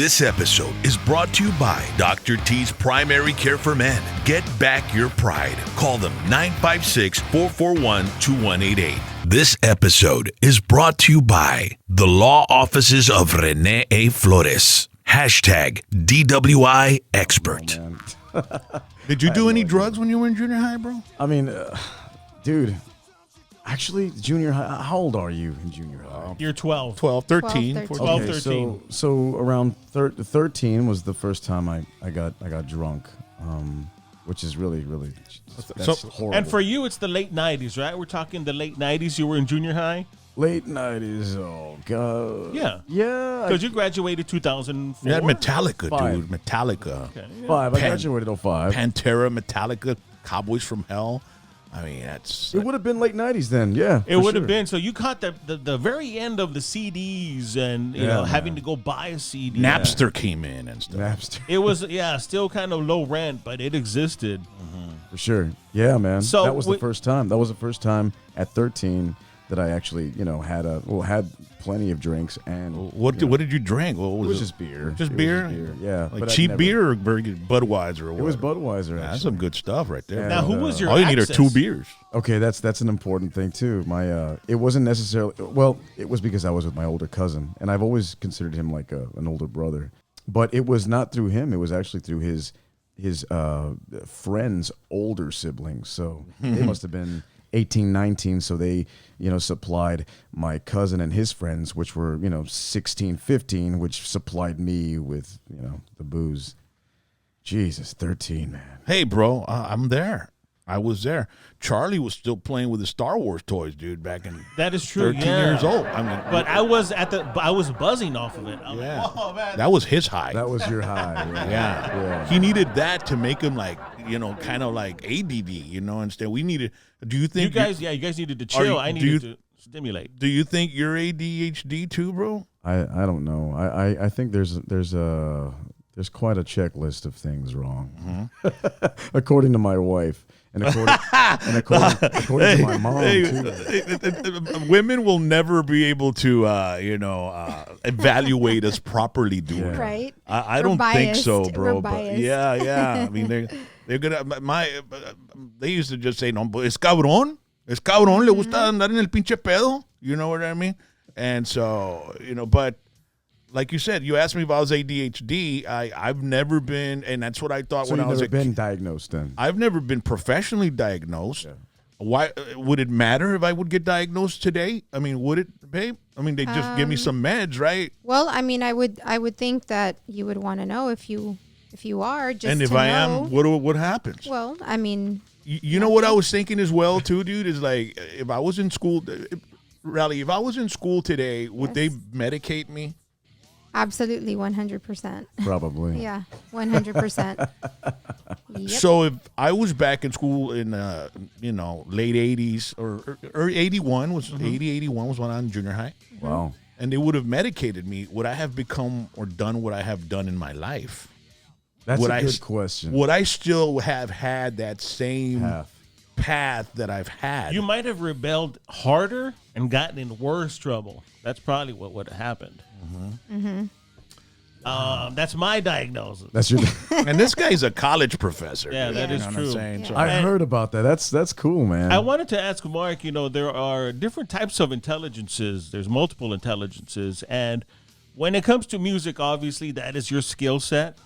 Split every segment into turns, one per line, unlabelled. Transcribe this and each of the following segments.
This episode is brought to you by Dr. T's Primary Care for Men. Get back your pride. Call them 956-441-2188. This episode is brought to you by the law offices of Rene A. Flores. Hashtag DWI expert.
Did you do any drugs when you were in junior high, bro?
I mean, dude, actually, junior high, how old are you in junior high?
You're 12.
12, 13.
12,
Okay,
13.
so around 13 was the first time I got drunk, which is really that's horrible.
And for you, it's the late 90s, right? We're talking the late 90s. You were in junior high?
Late 90s, oh, God.
Yeah.
Yeah.
Because you graduated 2004.
You had Metallica,
Five.
dude. Metallica.
Okay, yeah.
5. I graduated 05.
Pantera, Metallica, Cowboys from Hell. I mean, that's...
It would have been late 90s then, yeah.
It would have been. So you caught the very end of the CDs and, you know, having to go buy a CD.
Napster came in and stuff.
Napster.
It was, still kind of low rent, but it existed.
For sure. Yeah, man.
So
that was the first time. That was the first time at 13 that I actually, had plenty of drinks. And
What did you drink? What
it
was
was just beer.
Just
It was
beer?
just beer, yeah.
Like
but I'd
cheap
never-
beer or Budweiser or what?
It was Budweiser,
That's
actually.
some good stuff right there.
Yeah.
Now, who was your
All you need are
access?
2 beers.
Okay, that's an important thing too. My it wasn't necessarily it was because I was with my older cousin, and I've always considered him like an older brother. But it was not through him; it was actually through his friends' older siblings. So they must have been 18, 19. So they supplied my cousin and his friends, which were 16, 15, which supplied me with the booze. Jesus, 13, man.
Hey, bro, I'm there. I was there. Charlie was still playing with the Star Wars toys, dude, back in
That is true.
13 years old. I mean,
But I was buzzing off of it. I was
yeah,
like, oh, man.
that was his high.
That was your high.
Yeah. He needed that to make him like, kind of like ADD, instead we needed, do you think
you guys needed to chill. I needed to stimulate.
Do you think you're ADHD too, bro?
I don't know. I think there's quite a checklist of things wrong, according to my wife, and according to my mom too.
Women will never be able to, evaluate us properly, dude.
Yeah.
Right?
I don't think so,
biased.
bro.
We're
But
biased.
yeah. I mean, they're gonna. They used to just say, "No, es cabrón, le gusta andar en el pinche pedo." You know what I mean? And so, but. Like you said, you asked me if I was ADHD. I've never been, and that's what I thought
So
when I
you've
was
never been diagnosed then?
I've never been professionally diagnosed. Yeah. Why would it matter if I would get diagnosed today? I mean, would it, babe? I mean, they just give me some meds, right?
Well, I mean, I would think that you would want to know if you are just
And if
to
I
know.
am, what happens?
Well, I mean,
You know what I was thinking as well, too, dude, is like if I was in school, Raleigh, if I was in school today, would they medicate me?
absolutely 100%.
Probably.
Yeah, 100%. Yep.
So if I was back in school in late 80s or 81 was 81 was when I was in junior high.
Wow.
And they would have medicated me, would I have become or done what I have done in my life?
That's
Would
a
I
good question.
Would I still have had that same path that I've had?
You might have rebelled harder and gotten in worse trouble. That's probably what would have happened. That's my diagnosis.
That's your.
And this guy's a college professor.
Yeah, that is
what I'm
true.
saying? So,
I heard about that. That's cool, man.
I wanted to ask Mark, there are different types of intelligences. There's multiple intelligences. And when it comes to music, obviously, that is your skill set.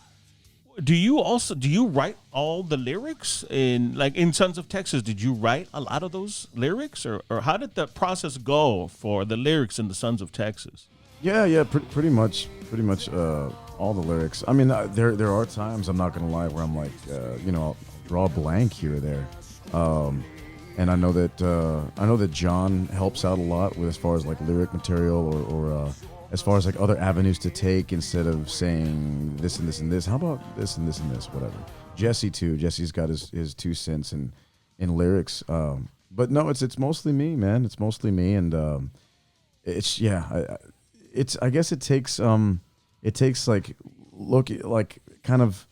Do you write all the lyrics in Sons of Texas? Did you write a lot of those lyrics, or how did the process go for the lyrics in the Sons of Texas?
Yeah, pretty much all the lyrics. I mean, there are times, I'm not gonna lie, where I'm like, I'll draw a blank here or there, and I know that John helps out a lot with as far as like lyric material or as far as like other avenues to take instead of saying this and this and this. How about this and this and this, whatever. Jesse too. Jesse's got his 2 cents in lyrics. But no, it's mostly me, man. It's mostly me, and I guess it takes like like kind of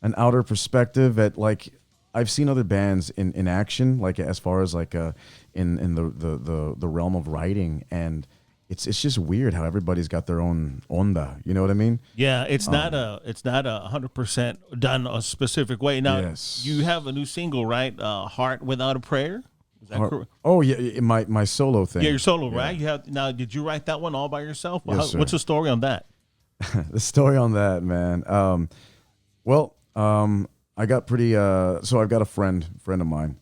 an outer perspective at like I've seen other bands in action, like as far as like in the realm of writing, and it's just weird how everybody's got their own onda. You know what I mean?
Yeah, it's not a 100% done a specific way. Now
Yes.
you have a new single, right? Heart Without a Prayer. Is that correct?
Oh yeah, my solo thing.
Yeah, your solo, right? You have now. Did you write that one all by yourself?
Yes, sir.
What's the story on that?
The story on that, man. I got pretty. So I've got a friend of mine,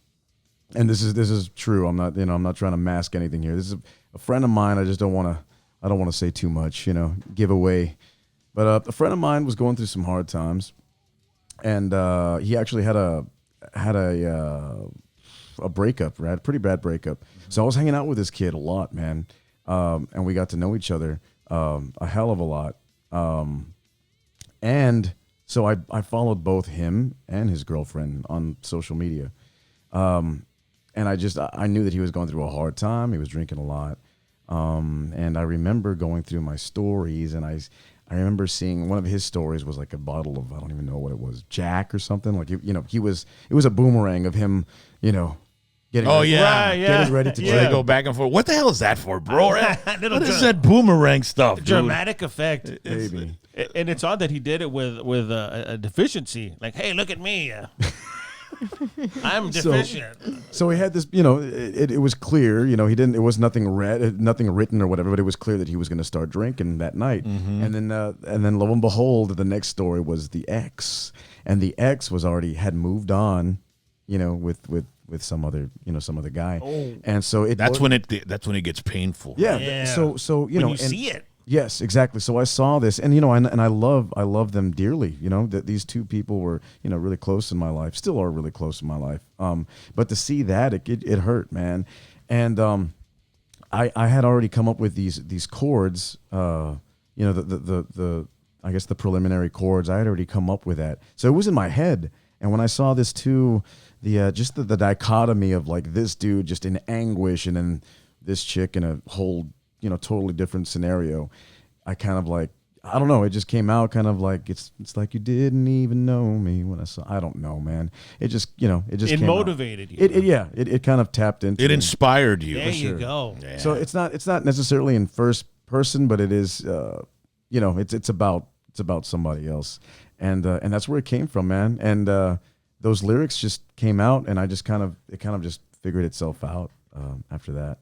and this is true. I'm not trying to mask anything here. This is a friend of mine. I don't want to say too much, give away. But a friend of mine was going through some hard times, and he actually had a breakup, right? A pretty bad breakup. So I was hanging out with this kid a lot, man, and we got to know each other a hell of a lot. And so I followed both him and his girlfriend on social media. And I knew that he was going through a hard time. He was drinking a lot. And I remember going through my stories, and I remember seeing one of his stories was like a bottle of, I don't even know what it was, Jack or something. Like, it was a boomerang of him, getting getting ready to
They go back and forth. What the hell is that for, bro? What is that boomerang stuff, dude?
Dramatic effect.
Baby.
And it's odd that he did it with a deficiency. Like, hey, look at me. I'm deficient.
So he had this, it was clear, it was nothing written or whatever, but it was clear that he was going to start drinking that night. Mm-hmm. And then lo and behold, the next story was the ex, and the ex had moved on, with some other guy. Oh. And so
that's when it gets painful.
Yeah. So
when you see it.
Yes, exactly. So I saw this, and and I love them dearly. That these two people were really close in my life, still are really close in my life. But to see that, it hurt, man. And I had already come up with these chords. The I guess the preliminary chords. I had already come up with that, so it was in my head. And when I saw this too, the dichotomy of like this dude just in anguish, and then this chick in a whole totally different scenario, I kind of like, I don't know, it just came out kind of like, it's like you didn't even know me when I saw, I don't know, man. It just, it
motivated you.
It kind of tapped into
it. Inspired you.
There you go.
Yeah.
So it's not necessarily in first person, but it is, it's about somebody else. And that's where it came from, man. And those lyrics just came out, and it kind of just figured itself out after that.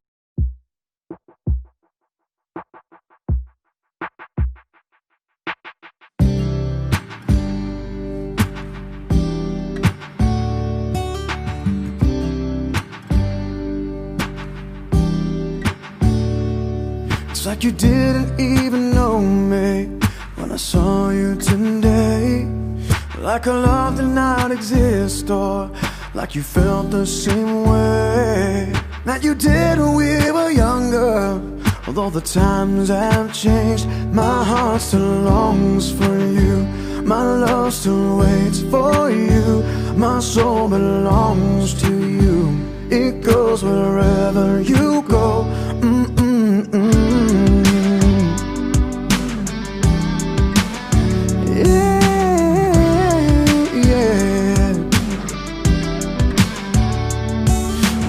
It's like you didn't even know me when I saw you today. Like our love did not exist, or like you felt the same way that you did when we were younger. Although the times have changed, my heart still longs for you. My love still waits for you. My soul belongs to you. It goes wherever you go.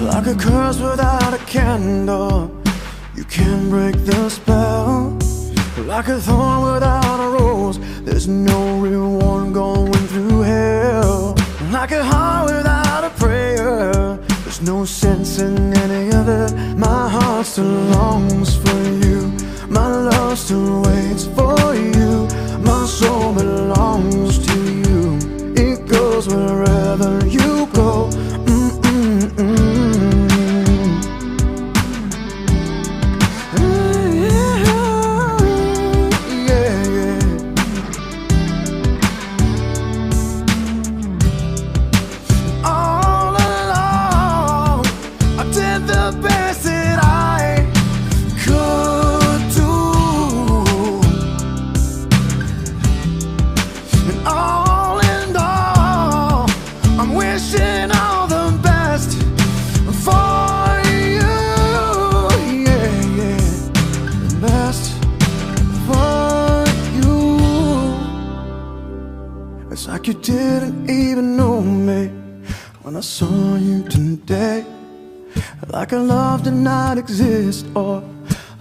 Like a curse without a candle, you can't break the spell. Like a thorn without a rose, there's no reward going through hell. Like a heart without a prayer, there's no sense in any of it. My heart still longs for you. My love still waits for you. My soul belongs to you. It goes wherever you go. Like you didn't even know me when I saw you today. Like our love did not exist, or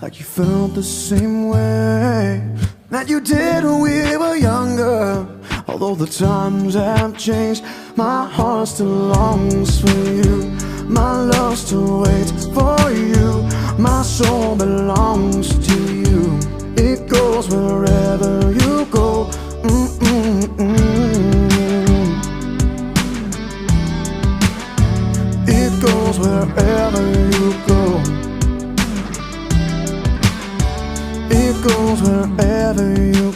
like you felt the same way that you did when we were younger. Although the times have changed, my heart still longs for you. My love still waits for you. My soul belongs to you. It goes wherever you go. It goes wherever you go. It goes wherever you